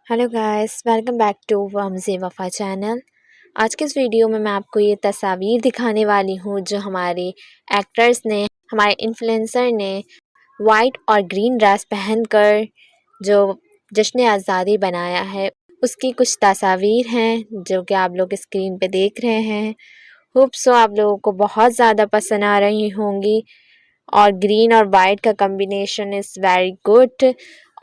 Hello guys, welcome back to वमज़े वफ़ा channel. आज के इस वीडियो में मैं आपको ये तस्वीर दिखाने वाली हूँ जो हमारे एक्टर्स ने, हमारे इन्फ्लुएंसर ने वाइट और ग्रीन ड्रेस पहनकर जो जश्न आज़ादी बनाया है, उसकी कुछ तस्वीर हैं जो कि आप लोग स्क्रीन पे देख रहे हैं। होप सो आप लोगों को बहुत ज़्यादा पसंद आ रही होंगी। और ग्रीन और वाइट का कॉम्बिनेशन इज़ वेरी गुड।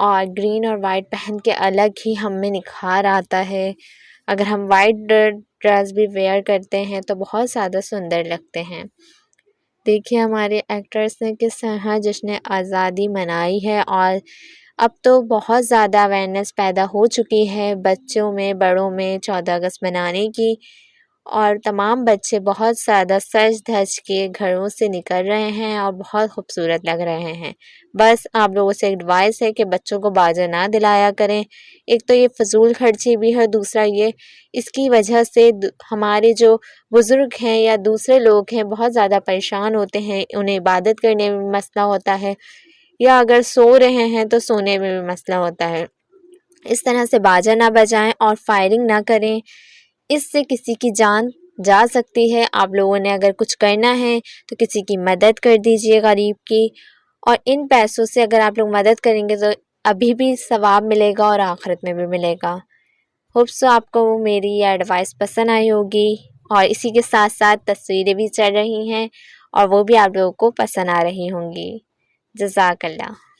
और ग्रीन और वाइट पहन के अलग ही हम में निखार आता है। अगर हम वाइट ड्रेस भी वेयर करते हैं तो बहुत ज़्यादा सुंदर लगते हैं। देखिए हमारे एक्टर्स ने किस तरह जश्न आज़ादी मनाई है। और अब तो बहुत ज़्यादा अवेयरनेस पैदा हो चुकी है बच्चों में, बड़ों में 14 अगस्त मनाने की। और तमाम बच्चे बहुत ज़्यादा सज धज के घरों से निकल रहे हैं और बहुत खूबसूरत लग रहे हैं। बस आप लोगों से एडवाइस है कि बच्चों को बाज़ा ना दिलाया करें। एक तो ये फ़िज़ूल खर्ची भी है, दूसरा ये इसकी वजह से हमारे जो बुज़ुर्ग हैं या दूसरे लोग हैं बहुत ज़्यादा परेशान होते हैं। उन्हें इबादत करने में मसला होता है, या अगर सो रहे हैं तो सोने में भी मसला होता है। इस तरह से बाजा ना बजाएं और फायरिंग ना करें, इससे किसी की जान जा सकती है। आप लोगों ने अगर कुछ करना है तो किसी की मदद कर दीजिए, गरीब की। और इन पैसों से अगर आप लोग मदद करेंगे तो अभी भी सवाब मिलेगा और आखिरत में भी मिलेगा। होप सो आपको मेरी ये एडवाइस पसंद आई होगी। और इसी के साथ साथ तस्वीरें भी चल रही हैं और वो भी आप लोगों को पसंद आ रही होंगी। जज़ाकल्लाह।